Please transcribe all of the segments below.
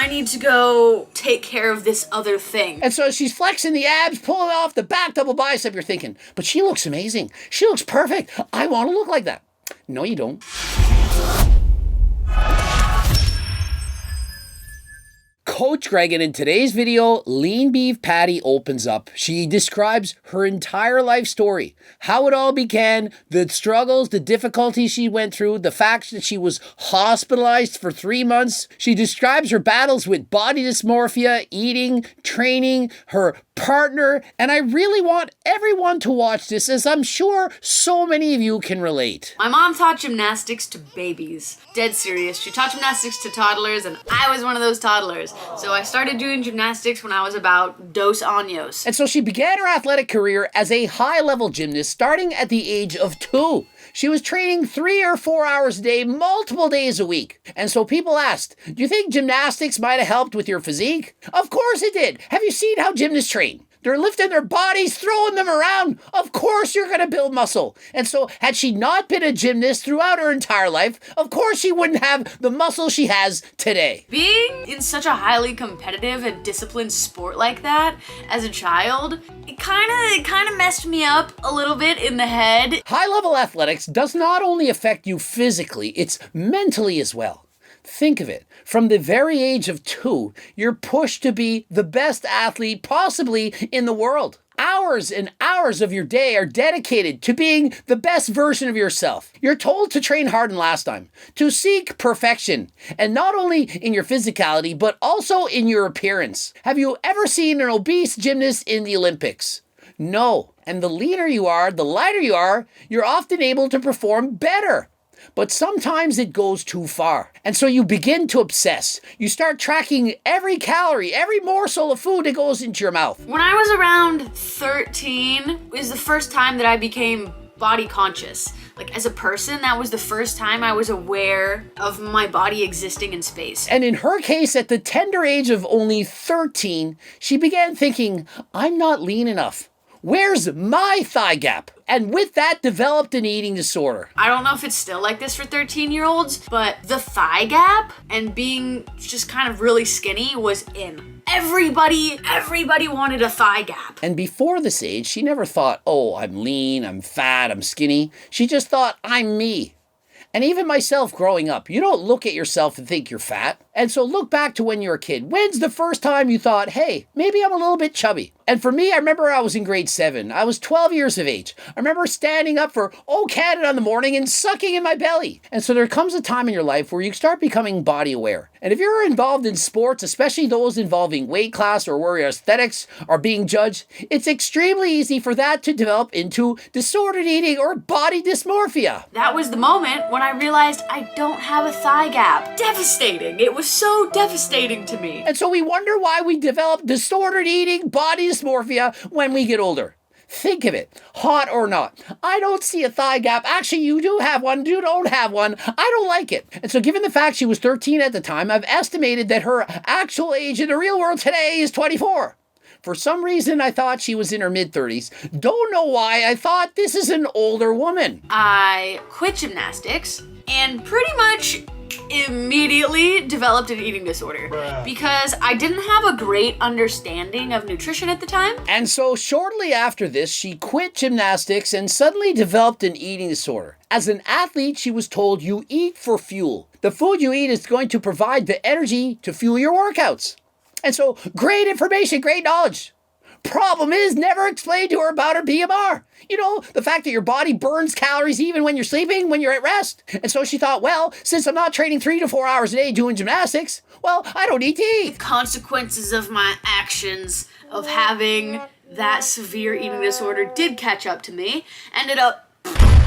I need to go take care of this other thing. And so she's flexing the abs, pulling off the back double bicep. You're thinking, but she looks amazing. She looks perfect. I want to look like that. No, you don't. Coach Greg, and in today's video, Lean Beef Patty opens up. She describes her entire life story, how it all began, the struggles, the difficulties she went through, the fact that she was hospitalized for 3 months. She describes her battles with body dysmorphia, eating, training, her partner, and I really want everyone to watch this, as I'm sure so many of you can relate. My mom taught gymnastics to babies. Dead serious. She taught gymnastics to toddlers, and I was one of those toddlers. So I started doing gymnastics when I was about 2 años. And so she began her athletic career as a high-level gymnast starting at the age of 2. She was training 3 or 4 hours a day, multiple days a week. And so people asked, do you think gymnastics might have helped with your physique? Of course it did. Have you seen how gymnasts train? They're lifting their bodies, throwing them around. Of course you're going to build muscle. And so had she not been a gymnast throughout her entire life, of course she wouldn't have the muscle she has today. Being in such a highly competitive and disciplined sport like that as a child, it kind of messed me up a little bit in the head. High-level athletics does not only affect you physically, it's mentally as well. Think of it. From the very age of 2, you're pushed to be the best athlete possibly in the world. Hours and hours of your day are dedicated to being the best version of yourself. You're told to train hard and last time, to seek perfection, and not only in your physicality, but also in your appearance. Have you ever seen an obese gymnast in the Olympics? No. And the leaner you are, the lighter you are, you're often able to perform better. But sometimes it goes too far. And so you begin to obsess. You start tracking every calorie, every morsel of food that goes into your mouth. When I was around 13, was the first time that I became body conscious. Like, as a person, that was the first time I was aware of my body existing in space. And in her case, at the tender age of only 13, she began thinking, I'm not lean enough. Where's my thigh gap? And with that, developed an eating disorder. I don't know if it's still like this for 13-year-olds, but the thigh gap and being just kind of really skinny was in. Everybody wanted a thigh gap. And before this age, she never thought, oh, I'm lean, I'm fat, I'm skinny. She just thought, I'm me. And even myself growing up, you don't look at yourself and think you're fat. And so look back to when you were a kid. When's the first time you thought, hey, maybe I'm a little bit chubby? And for me, I remember I was in grade 7. I was 12 years of age. I remember standing up for Oh Canada in the morning and sucking in my belly. And so there comes a time in your life where you start becoming body aware. And if you're involved in sports, especially those involving weight class or where your aesthetics are being judged, it's extremely easy for that to develop into disordered eating or body dysmorphia. That was the moment when I realized I don't have a thigh gap. Devastating. It was so devastating to me. And so we wonder why we develop disordered eating, body dysmorphia when we get older. Think of it, hot or not. I don't see a thigh gap. Actually, you do have one, you don't have one. I don't like it. And so given the fact she was 13 at the time, I've estimated that her actual age in the real world today is 24. For some reason, I thought she was in her mid-30s. Don't know why. I thought this is an older woman. I quit gymnastics and pretty much immediately developed an eating disorder because I didn't have a great understanding of nutrition at the time. And so shortly after this, she quit gymnastics and suddenly developed an eating disorder. As an athlete, she was told you eat for fuel. The food you eat is going to provide the energy to fuel your workouts. And so great information, great knowledge. Problem is, never explained to her about her BMR. You know, the fact that your body burns calories even when you're sleeping, when you're at rest. And so she thought, well, since I'm not training 3 to 4 hours a day doing gymnastics, well, I don't need to eat. The consequences of my actions of having that severe eating disorder did catch up to me. Ended up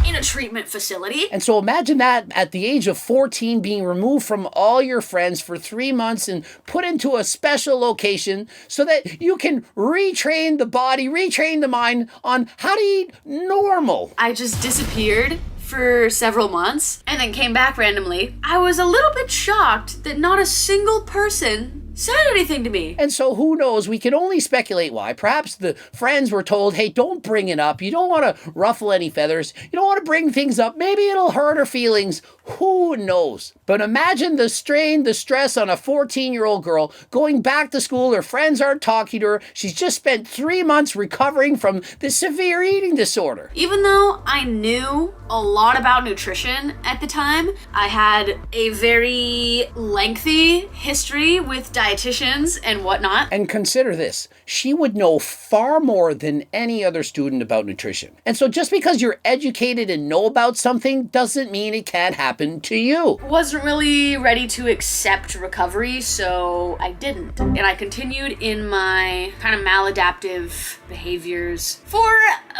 in a treatment facility. And so imagine that at the age of 14 being removed from all your friends for 3 months and put into a special location so that you can retrain the body, retrain the mind on how to eat normal. I just disappeared for several months and then came back randomly. I was a little bit shocked that not a single person said anything to me. And so who knows, we can only speculate why. Perhaps the friends were told, hey, don't bring it up. You don't want to ruffle any feathers. You don't want to bring things up. Maybe it'll hurt her feelings. Who knows? But imagine the strain, the stress on a 14-year-old girl going back to school. Her friends aren't talking to her. She's just spent 3 months recovering from this severe eating disorder. Even though I knew a lot about nutrition at the time, I had a very lengthy history with dietitians and whatnot. And consider this, she would know far more than any other student about nutrition. And so just because you're educated and know about something doesn't mean it can't happen to you. Wasn't really ready to accept recovery, so I didn't. And I continued in my kind of maladaptive behaviors for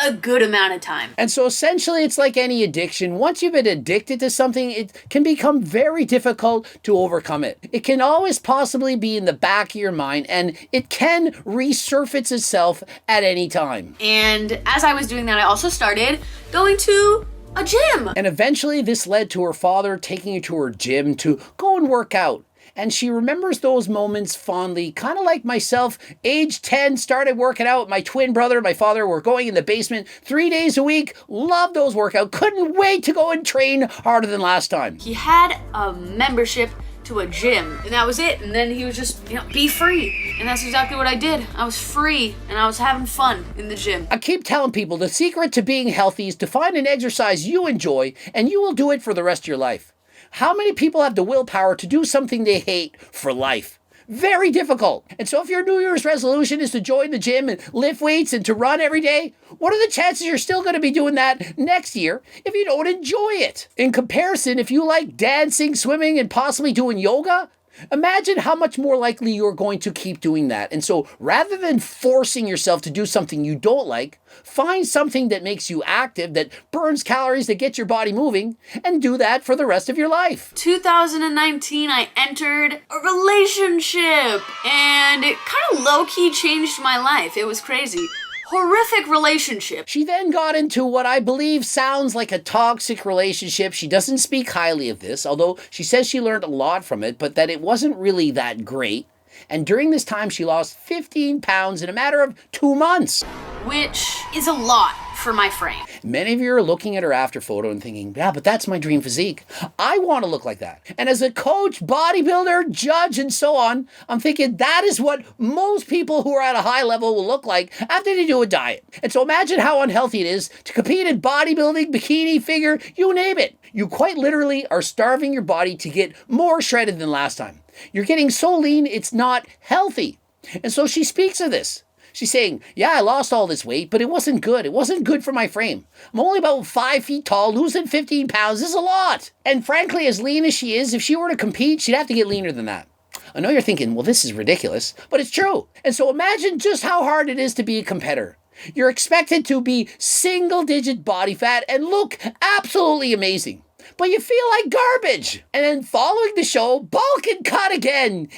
a good amount of time. And so essentially it's like any addiction. Once you've been addicted to something, it can become very difficult to overcome it. It can always possibly be in the back of your mind, and it can resurface itself at any time. And as I was doing that, I also started going to a gym. And eventually this led to her father taking her to her gym to go and work out. And she remembers those moments fondly, kind of like myself. Age 10, started working out. My twin brother and my father were going in the basement 3 days a week. Loved those workouts. Couldn't wait to go and train harder than last time. He had a membership to a gym, and that was it. And then he was just, be free. And that's exactly what I did. I was free, and I was having fun in the gym. I keep telling people the secret to being healthy is to find an exercise you enjoy, and you will do it for the rest of your life. How many people have the willpower to do something they hate for life? Very difficult. And so if your New Year's resolution is to join the gym and lift weights and to run every day, what are the chances you're still going to be doing that next year if you don't enjoy it? In comparison, if you like dancing, swimming, and possibly doing yoga, imagine how much more likely you're going to keep doing that. And so rather than forcing yourself to do something you don't like, find something that makes you active, that burns calories, that gets your body moving, and do that for the rest of your life. 2019, I entered a relationship, and it kind of low-key changed my life. It was crazy. Horrific relationship. She then got into what I believe sounds like a toxic relationship. She doesn't speak highly of this, although she says she learned a lot from it, but that it wasn't really that great. And during this time, she lost 15 pounds in a matter of 2 months. Which is a lot for my frame. Many of you are looking at her after photo and thinking, yeah, but that's my dream physique. I want to look like that. And as a coach, bodybuilder, judge, and so on, I'm thinking that is what most people who are at a high level will look like after they do a diet. And so imagine how unhealthy it is to compete in bodybuilding, bikini, figure, you name it. You quite literally are starving your body to get more shredded than last time. You're getting so lean, it's not healthy. And so she speaks of this. She's saying, yeah, I lost all this weight, but it wasn't good. It wasn't good for my frame. I'm only about 5 feet tall. Losing 15 pounds is a lot. And frankly, as lean as she is, if she were to compete, she'd have to get leaner than that. I know you're thinking, well, this is ridiculous, but it's true. And so imagine just how hard it is to be a competitor. You're expected to be single-digit body fat and look absolutely amazing. But you feel like garbage. And then following the show, bulk and cut again.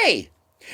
Yay!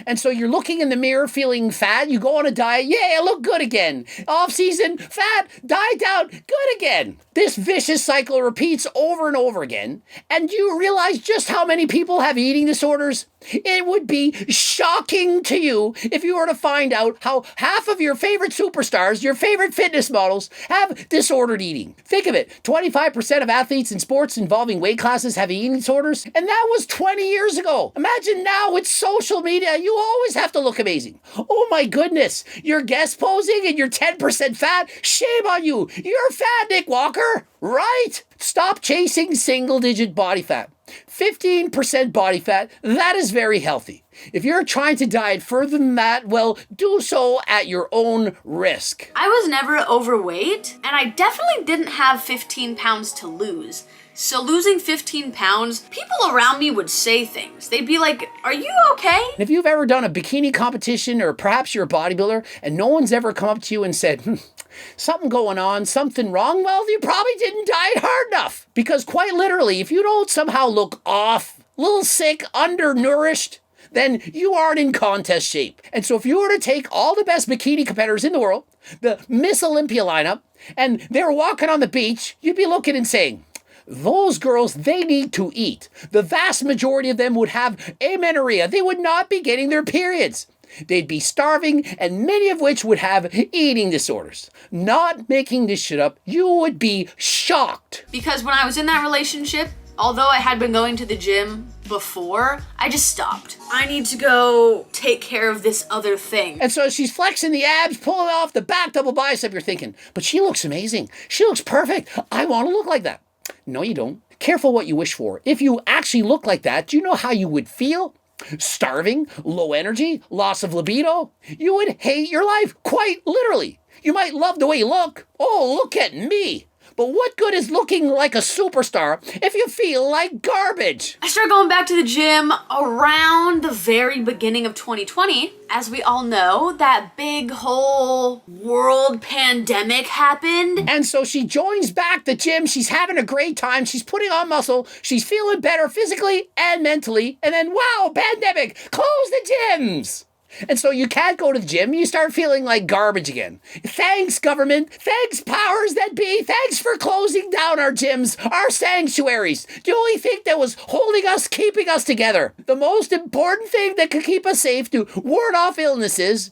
And so you're looking in the mirror feeling fat, you go on a diet, yay, I look good again. Off season, fat, diet down, good again. This vicious cycle repeats over and over again. And do you realize just how many people have eating disorders? It would be shocking to you if you were to find out how half of your favorite superstars, your favorite fitness models, have disordered eating. Think of it, 25% of athletes in sports involving weight classes have eating disorders, and that was 20 years ago. Imagine now with social media, you always have to look amazing. Oh my goodness, you're guest posing and you're 10% fat? Shame on you. You're fat, Nick Walker, right? Stop chasing single-digit body fat. 15% body fat, that is very healthy. If you're trying to diet further than that, well, do so at your own risk. I was never overweight, and I definitely didn't have 15 pounds to lose. So losing 15 pounds, people around me would say things. They'd be like, are you okay? If you've ever done a bikini competition, or perhaps you're a bodybuilder, and no one's ever come up to you and said, something going on, something wrong, well, you probably didn't diet hard enough. Because quite literally, if you don't somehow look off, a little sick, undernourished, then you aren't in contest shape. And so if you were to take all the best bikini competitors in the world, the Miss Olympia lineup, and they were walking on the beach, you'd be looking and saying, those girls, they need to eat. The vast majority of them would have amenorrhea. They would not be getting their periods. They'd be starving, and many of which would have eating disorders. Not making this shit up, you would be shocked. Because when I was in that relationship, although I had been going to the gym before, I just stopped. I need to go take care of this other thing. And so she's flexing the abs, pulling off the back double bicep. You're thinking, but she looks amazing. She looks perfect. I want to look like that. No, you don't. Careful what you wish for. If you actually look like that, do you know how you would feel? Starving, low energy, loss of libido. You would hate your life, quite literally. You might love the way you look. Oh, look at me. But what good is looking like a superstar if you feel like garbage? I started going back to the gym around the very beginning of 2020. As we all know, that big whole world pandemic happened. And so she joins back the gym. She's having a great time. She's putting on muscle. She's feeling better physically and mentally. And then, wow, pandemic, close the gyms. And so you can't go to the gym. You start feeling like garbage again. Thanks, government. Thanks, powers that be. Thanks for closing down our gyms, our sanctuaries. The only thing that was holding us, keeping us together. The most important thing that could keep us safe to ward off illnesses,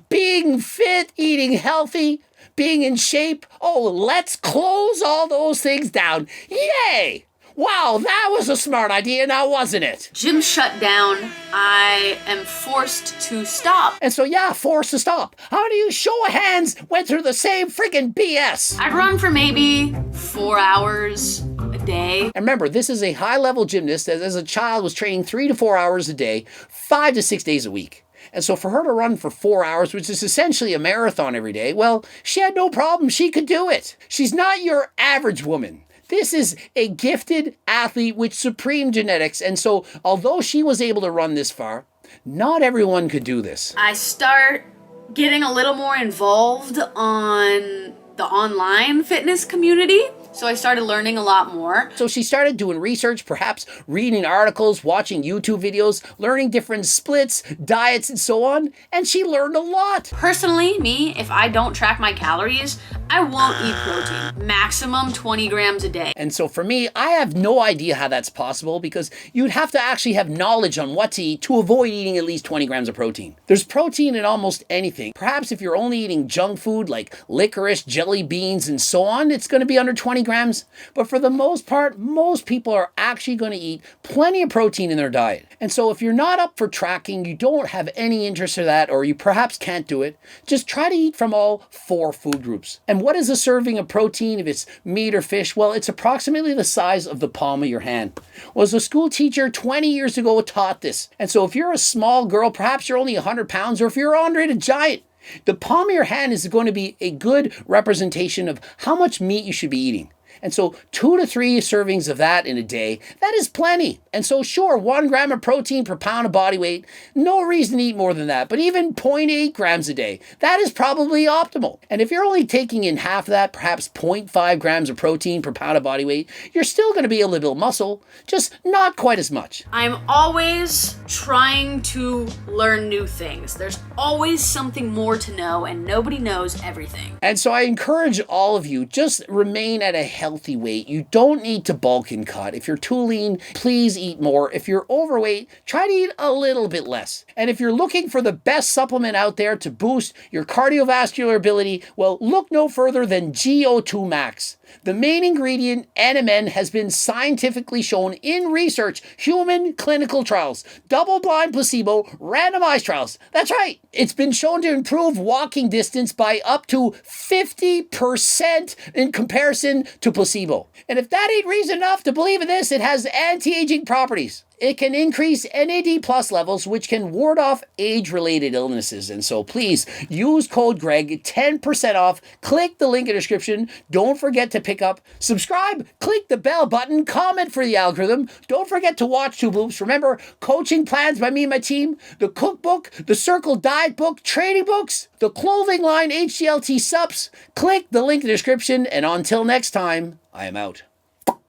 being fit, eating healthy, being in shape. Oh, let's close all those things down. Yay! Wow, that was a smart idea now, wasn't it? Gym shut down. I am forced to stop. And so, forced to stop. How many of you, show of hands, went through the same freaking BS? I'd run for maybe 4 hours a day. And remember, this is a high-level gymnast that as a child was training 3 to 4 hours a day, 5 to 6 days a week. And so for her to run for 4 hours, which is essentially a marathon every day, well, she had no problem. She could do it. She's not your average woman. This is a gifted athlete with supreme genetics. And so although she was able to run this far, not everyone could do this. I start getting a little more involved on the online fitness community. So I started learning a lot more. So she started doing research, perhaps reading articles, watching YouTube videos, learning different splits, diets, and so on. And she learned a lot. Personally, me, if I don't track my calories, I won't eat protein. Maximum 20 grams a day. And so for me, I have no idea how that's possible because you'd have to actually have knowledge on what to eat to avoid eating at least 20 grams of protein. There's protein in almost anything. Perhaps if you're only eating junk food like licorice, jelly beans, and so on, it's going to be under 20 grams. But for the most part, most people are actually going to eat plenty of protein in their diet. And so if you're not up for tracking, you don't have any interest in that, or you perhaps can't do it, just try to eat from all 4 food groups. And what is a serving of protein if it's meat or fish? Well, it's approximately the size of the palm of your hand. Well, as a school teacher 20 years ago taught this. And so if you're a small girl, perhaps you're only 100 pounds, or if you're Andre the Giant, the palm of your hand is going to be a good representation of how much meat you should be eating. And so 2 to 3 servings of that in a day, that is plenty. And so sure, 1 gram of protein per pound of body weight, no reason to eat more than that. But even 0.8 grams a day, that is probably optimal. And if you're only taking in half of that, perhaps 0.5 grams of protein per pound of body weight, you're still going to be able to build muscle, just not quite as much. I'm always trying to learn new things. There's always something more to know, and nobody knows everything. And so I encourage all of you, just remain at a healthy weight. You don't need to bulk and cut. If you're too lean, please eat more. If you're overweight, try to eat a little bit less. And if you're looking for the best supplement out there to boost your cardiovascular ability, well, look no further than GO2 Max. The main ingredient, NMN, has been scientifically shown in research, human clinical trials, double-blind placebo, randomized trials. That's right. It's been shown to improve walking distance by up to 50% in comparison to placebo. And if that ain't reason enough to believe in this, it has anti-aging properties. It can increase NAD+ levels, which can ward off age-related illnesses. And so please use code Greg, 10% off. Click the link in the description. Don't forget to pick up, subscribe, click the bell button, comment for the algorithm. Don't forget to watch Two Bloops. Remember, coaching plans by me and my team, the cookbook, the Circle Diet book, training books, the clothing line HDLT subs. Click the link in the description. And until next time, I am out.